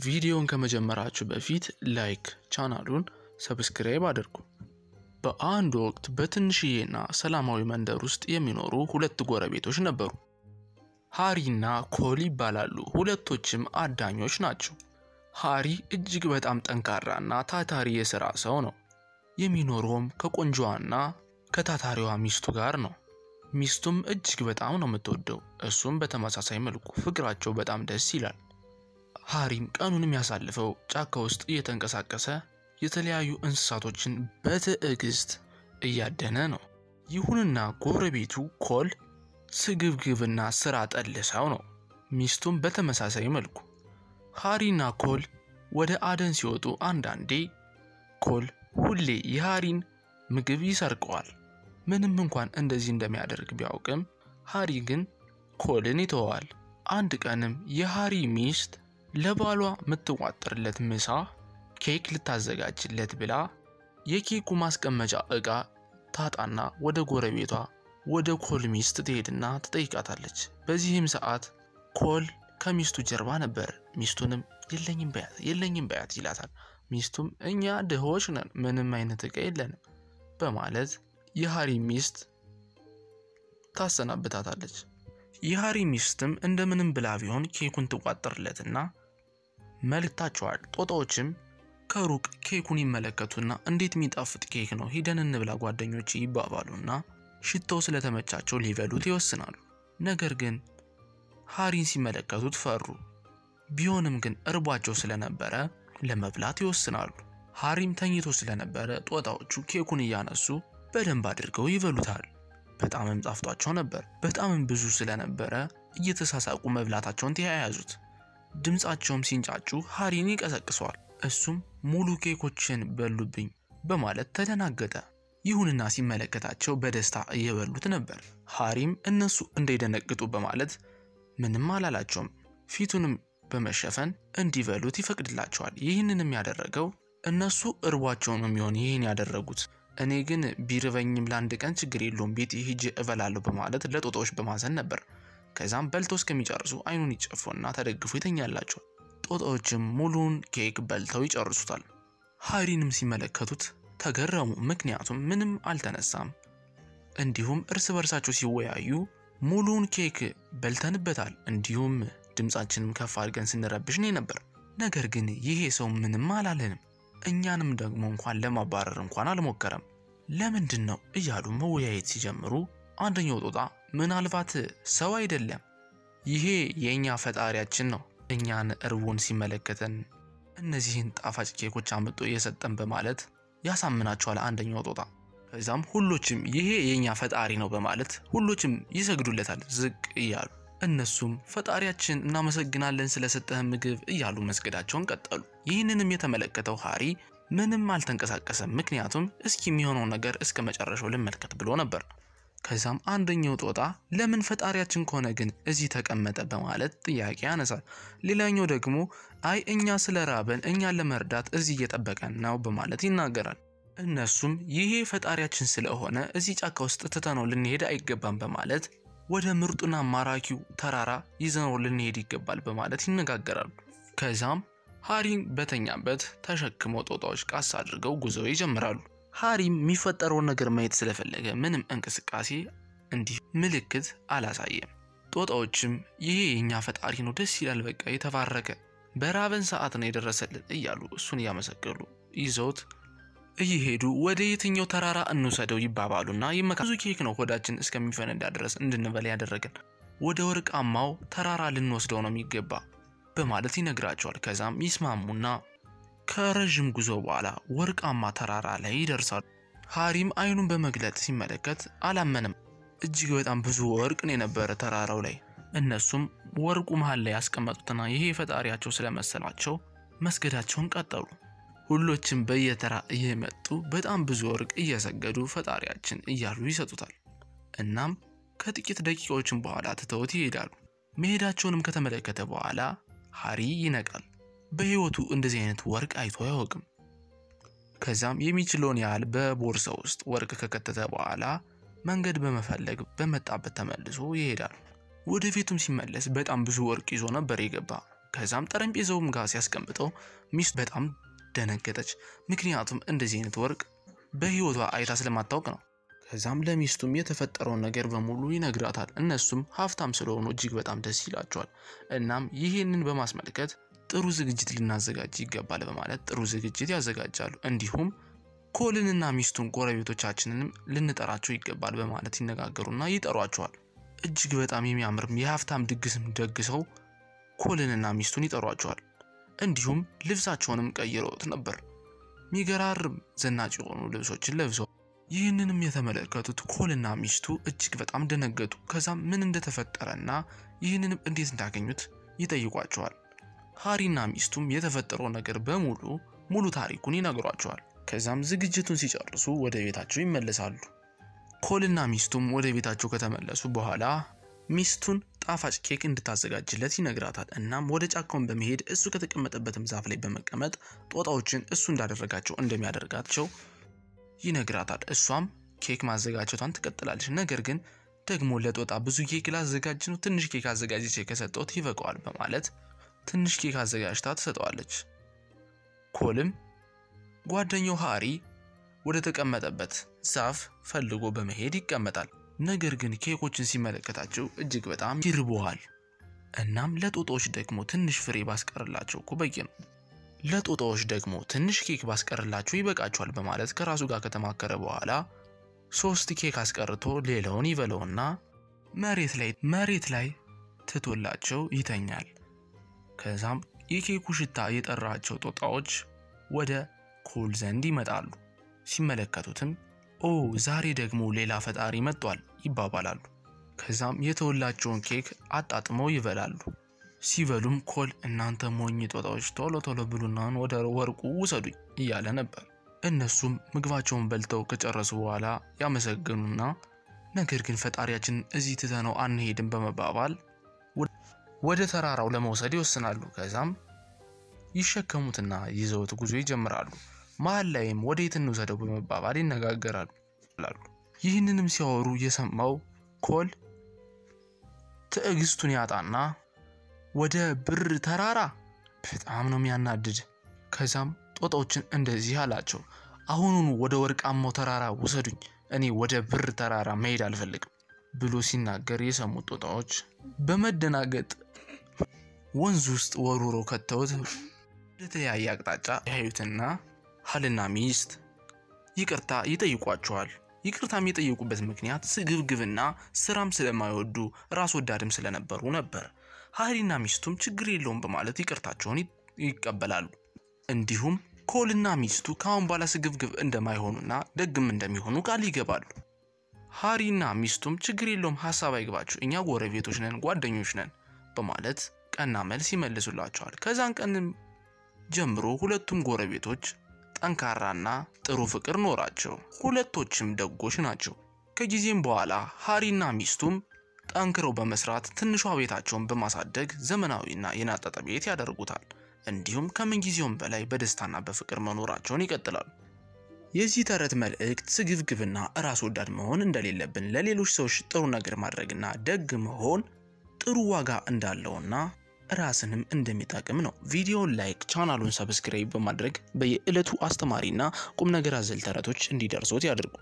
ቪዲዮን ከመጀመራችሁ በፊት ላይክ ቻናሉን ሰብስክራይብ አድርጉ። በአንድ ወቅት በትንሽዬና ሰላማዊ መንደር ውስጥ የሚኖሩ ሁለት ጎረቤቶች ነበሩ። ሃሪና ኮል ይባላሉ። ሁለቶችም አዳኞች ናቸው። ሃሪ እጅግ በጣም ጠንካራና ታታሪ የሥራ ሰው ነው። የሚኖረውም ከቆንጆዋና ከታታሪዋ ሚስቱ ጋር ነው። ሚስቱም እጅግ በጣም ነው የምትወደው። እሱም በተመሳሳይ መልኩ ፍቅራቸው በጣም ደስ ይላል። ሃሪም ቀኑን የሚያሳልፈው ጫካ ውስጥ እየተንቀሳቀሰ የተለያዩ እንስሳቶችን በትዕግስት እያደነ ነው። ይሁንና ጎረቤቱ ኮል ስግብግብና ስራ ጠል ሰው ነው። ሚስቱም በተመሳሳይ መልኩ። ሃሪና ኮል ወደ አደን ሲወጡ አንዳንዴ ኮል ሁሌ የሃሪን ምግብ ይሰርቀዋል። ምንም እንኳን እንደዚህ እንደሚያደርግ ቢያውቅም ሃሪ ግን ኮልን ይተዋል። አንድ ቀንም የሃሪ ሚስት ለባሏ ምትዋጥርለት ምሳ ኬክ ልታዘጋጅለት ብላ የኬኩ ማስቀመጫ ዕቃ ታጣና ወደ ጎረቤቷ ወደ ኮል ሚስት ትሄድና ትጠይቃታለች። በዚህም ሰዓት ኮል ከሚስቱ ጀርባ ነበር። ሚስቱንም የለኝም በያት ይላታል። ሚስቱም እኛ ድሆች ነን፣ ምንም አይነት ዕቃ የለንም በማለት የሃሪ ሚስት ታሰናብታታለች። የሃሪ ሚስትም እንደምንም ብላ ቢሆን ኬኩን ትቋጥርለትና መልክታቸዋል። ጦጣዎችም ከሩቅ ኬኩን ይመለከቱና እንዴት የሚጣፍጥ ኬክ ነው፣ ሂደን እንብላ ጓደኞቼ ይባባሉና ሽታው ስለተመቻቸው ሊበሉት ይወስናሉ። ነገር ግን ሃሪን ሲመለከቱት ፈሩ። ቢሆንም ግን እርቧቸው ስለነበረ ለመብላት ይወስናሉ። ሃሪም ተኝቶ ስለነበረ ጦጣዎቹ ኬኩን እያነሱ በደንብ አድርገው ይበሉታል። በጣምም ጣፍጧቸው ነበር። በጣምም ብዙ ስለነበረ እየተሳሳቁ መብላታቸውን ተያያዙት። ድምጻቸውም ሲንጫጩ ሃሪን ይቀሰቅሰዋል። እሱም ሙሉ ኬኮችን በሉብኝ በማለት ተደናገጠ። ይሁንና ሲመለከታቸው በደስታ እየበሉት ነበር። ሃሪም እነሱ እንዳይደነግጡ በማለት ምንም አላላቸውም። ፊቱንም በመሸፈን እንዲበሉት ይፈቅድላቸዋል። ይህንንም ያደረገው እነሱ እርቧቸው ነው የሚሆን ይህን ያደረጉት። እኔ ግን ቢርበኝም ለአንድ ቀን ችግር የለውም ቤት ሄጄ እበላለሁ በማለት ለጦጣዎች በማዘን ነበር። ከዛም በልተው እስከሚጨርሱ አይኑን ይጨፉና ተደግፎ ይተኛላቸው። ጦጣዎችም ሙሉን ኬክ በልተው ይጨርሱታል። ሃሪንም ሲመለከቱት ተገረሙ፣ ምክንያቱም ምንም አልተነሳም። እንዲሁም እርስ በርሳቸው ሲወያዩ ሙሉን ኬክ በልተንበታል፣ እንዲሁም ድምጻችንም ከፍ አድርገን ስንረብሽ ነበር። ነገር ግን ይሄ ሰው ምንም አላለንም፣ እኛንም ደግሞ እንኳን ለማባረር እንኳን አልሞከረም። ለምንድነው እያሉ መወያየት ሲጀምሩ አንደኛው ጦጣ ምናልባት ሰው አይደለም፣ ይሄ የኛ ፈጣሪያችን ነው፣ እኛን እርቦን ሲመለከተን እነዚህን ጣፋጭ ኬኮች አምጥቶ እየሰጠን በማለት ያሳምናቸዋል አንደኛው ጦጣ። ከዛም ሁሎችም ይሄ የኛ ፈጣሪ ነው በማለት ሁሎችም ይሰግዱለታል ዝቅ እያሉ። እነሱም ፈጣሪያችን እናመሰግናለን ስለሰጠህን ምግብ እያሉ መስገዳቸውን ቀጠሉ። ይህንንም የተመለከተው ሃሪ ምንም አልተንቀሳቀሰም፣ ምክንያቱም እስኪ የሚሆነው ነገር እስከ መጨረሻው ልመልከት ብሎ ነበር። ከዛም አንደኛው ጦጣ ለምን ፈጣሪያችን ከሆነ ግን እዚህ ተቀመጠ በማለት ጥያቄ ያነሳል። ሌላኛው ደግሞ አይ እኛ ስለራበን እኛን ለመርዳት እዚህ እየጠበቀን ነው በማለት ይናገራል። እነሱም ይሄ ፈጣሪያችን ስለሆነ እዚህ ጫካ ውስጥ ትተነው ልንሄድ አይገባም በማለት ወደ ምርጡና ማራኪው ተራራ ይዘነው ልንሄድ ይገባል በማለት ይነጋገራሉ። ከዛም ሃሪን በተኛበት ተሸክመው ጦጣዎች ቃስ አድርገው ጉዞ ይጀምራሉ። ሃሪም የሚፈጠረውን ነገር ማየት ስለፈለገ ምንም እንቅስቃሴ እንዲህ ምልክት አላሳየም። ጦጣዎችም ይሄ የኛ ፈጣሪ ነው፣ ደስ ይላል፣ በቃ የተባረከ በራበን ሰዓት ነው የደረሰልን እያሉ እሱን ያመሰግናሉ። ይዘውት እየሄዱ ወደ የትኛው ተራራ እንውሰደው ይባባሉና ብዙ ኬክ ነው ሆዳችን እስከሚፈነዳ ድረስ እንድንበላ ያደረገን፣ ወደ ወርቃማው ተራራ ልንወስደው ነው የሚገባ በማለት ይነግራቸዋል። ከዛም ይስማሙና ከረጅም ጉዞ በኋላ ወርቃማ ተራራ ላይ ይደርሳሉ። ሃሪም አይኑን በመግለጥ ሲመለከት አላመነም። እጅግ በጣም ብዙ ወርቅ ነው የነበረ ተራራው ላይ። እነሱም ወርቁ መሃል ላይ ያስቀመጡትና ይሄ ፈጣሪያቸው ስለመሰላቸው መስገዳቸውን ቀጠሉ። ሁሎችም በየተራ እየመጡ በጣም ብዙ ወርቅ እየሰገዱ ፈጣሪያችን እያሉ ይሰጡታል። እናም ከጥቂት ደቂቃዎችን በኋላ ትተውት ይሄዳሉ። መሄዳቸውንም ከተመለከተ በኋላ ሃሪ ይነቃል። በህይወቱ እንደዚህ አይነት ወርቅ አይቶ አያውቅም። ከዛም የሚችለውን ያህል በቦርሳው ውስጥ ወርቅ ከከተተ በኋላ መንገድ በመፈለግ በመጣበት ተመልሶ ይሄዳል። ወደ ቤቱም ሲመለስ በጣም ብዙ ወርቅ ይዞ ነበር የገባ። ከዛም ጠረጴዛውም ጋር ሲያስቀምጠው ሚስቱ በጣም ደነገጠች። ምክንያቱም እንደዚህ አይነት ወርቅ በህይወቷ አይታ ስለማታውቅ ነው። ከዛም ለሚስቱም የተፈጠረውን ነገር በሙሉ ይነግራታል። እነሱም ሀብታም ስለሆኑ እጅግ በጣም ደስ ይላቸዋል። እናም ይሄንን በማስመልከት ጥሩ ዝግጅት ልናዘጋጅ ይገባል በማለት ጥሩ ዝግጅት ያዘጋጃሉ። እንዲሁም ኮልንና ሚስቱን ጎረቤቶቻችንንም ልንጠራቸው ይገባል በማለት ይነጋገሩና ይጠሯቸዋል። እጅግ በጣም የሚያምር የሀብታም ድግስም ደግሰው ኮልንና ሚስቱን ይጠሯቸዋል። እንዲሁም ልብሳቸውንም ቀይረውት ነበር። ሚገራርም ዘናጭ የሆኑ ልብሶችን ለብሰው ይህንንም የተመለከቱት ኮልና ሚስቱ እጅግ በጣም ደነገጡ። ከዛም ምን እንደተፈጠረና ይህንንም እንዴት እንዳገኙት ይጠይቋቸዋል። ሃሪና ሚስቱም የተፈጠረው ነገር በሙሉ ሙሉ ታሪኩን ይነግሯቸዋል። ከዛም ዝግጅቱን ሲጨርሱ ወደ ቤታቸው ይመለሳሉ። ኮልና ሚስቱም ወደ ቤታቸው ከተመለሱ በኋላ ሚስቱን ጣፋጭ ኬክ እንድታዘጋጅለት ይነግራታል። እናም ወደ ጫካውን በመሄድ እሱ ከተቀመጠበትም ዛፍ ላይ በመቀመጥ ጦጣዎችን እሱ እንዳደረጋቸው እንደሚያደርጋቸው ይነግራታል። እሷም ኬክ ማዘጋጀቷን ትቀጥላለች። ነገር ግን ደግሞ ለጦጣ ብዙ ኬክ ላዘጋጅ ነው፣ ትንሽ ኬክ አዘጋጅቼ ከሰጠሁት ይበቃዋል በማለት ትንሽ ኬክ አዘጋጅታ ትሰጠዋለች። ኮልም ጓደኛው ሃሪ ወደ ተቀመጠበት ዛፍ ፈልጎ በመሄድ ይቀመጣል። ነገር ግን ኬኮችን ሲመለከታቸው እጅግ በጣም ይርበዋል። እናም ለጦጣዎች ደግሞ ትንሽ ፍሬ ባስቀርላቸው በቂ ነው፣ ለጦጣዎች ደግሞ ትንሽ ኬክ ባስቀርላቸው ይበቃቸዋል በማለት ከራሱ ጋር ከተማከረ በኋላ 3 ኬክ አስቀርቶ ሌላውን ይበለውና መሬት ላይ ትቶላቸው ይተኛል። ከዛም የኬኩ ሽታ የጠራቸው ጦጣዎች ወደ ኮል ዘንድ ይመጣሉ። ሲመለከቱትም ኦ ዛሬ ደግሞ ሌላ ፈጣሪ መጥቷል ይባባላሉ። ከዛም የተወላቸውን ኬክ አጣጥመው ይበላሉ። ሲበሉም ኮል እናንተ ሞኝ ጦጣዎች ቶሎ ብሉና ወደ ወርቁ ውሰዱኝ እያለ ነበር። እነሱም ምግባቸውን በልተው ከጨረሱ በኋላ ያመሰግኑና ነገር ግን ፈጣሪያችን እዚህ ትተነው አንሄድም በመባባል ወደ ተራራው ለመውሰድ ይወስናሉ። ከዛም ይሸከሙትና ይዘውት ጉዞ ይጀምራሉ። መሃል ላይም ወዴት እንውሰደው በመባባል ይነጋገራሉ። ይህንንም ሲያወሩ የሰማው ኮል ትዕግስቱን ያጣና ወደ ብር ተራራ በጣም ነው የሚያናድድ። ከዛም ጦጣዎችን እንደዚህ አላቸው፣ አሁኑኑ ወደ ወርቃማው ተራራ ውሰዱኝ፣ እኔ ወደ ብር ተራራ መሄድ አልፈልግም ብሎ ሲናገር የሰሙት ጦጣዎች በመደናገጥ ወንዝ ውስጥ ወርውሮ ከተውት ወደ ተለያየ አቅጣጫ ያዩትና ሃልና ሚስት ይቅርታ ይጠይቋቸዋል። ይቅርታም የጠየቁበት ምክንያት ስግብግብና ስራም ስለማይወዱ ራስ ወዳድም ስለነበሩ ነበር። ሃሪና ሚስቱም ችግር የለውም በማለት ይቅርታቸውን ይቀበላሉ። እንዲሁም ኮልና ሚስቱ ካሁን በኋላ ስግብግብ እንደማይሆኑና ደግም እንደሚሆኑ ቃል ይገባሉ። ሃሪና ሚስቱም ችግር የለውም ሐሳብ አይግባችሁ፣ እኛ ጎረቤቶች ነን፣ ጓደኞች ነን በማለት ቀና መልስ ይመልሱላቸዋል። ከዛን ቀን ጀምሮ ሁለቱም ጎረቤቶች ጠንካራና ጥሩ ፍቅር ኖራቸው። ሁለቶችም ደጎች ናቸው። ከጊዜም በኋላ ሃሪና ሚስቱም ጠንክረው በመስራት ትንሿ ቤታቸውን በማሳደግ ዘመናዊና የናጠጠ ቤት ያደርጉታል። እንዲሁም ከምንጊዜውም በላይ በደስታና በፍቅር መኖራቸውን ይቀጥላሉ። የዚህ ተረት መልእክት ስግብግብና ራስ ወዳድ መሆን እንደሌለብን፣ ለሌሎች ሰዎች ጥሩ ነገር ማድረግና ደግ መሆን ጥሩ ዋጋ እንዳለውና ራስንም እንደሚጠቅም ነው። ቪዲዮውን ላይክ፣ ቻናሉን ሰብስክራይብ በማድረግ በየዕለቱ አስተማሪና ቁም ነገር አዘል ተረቶች እንዲደርሶት ያድርጉ።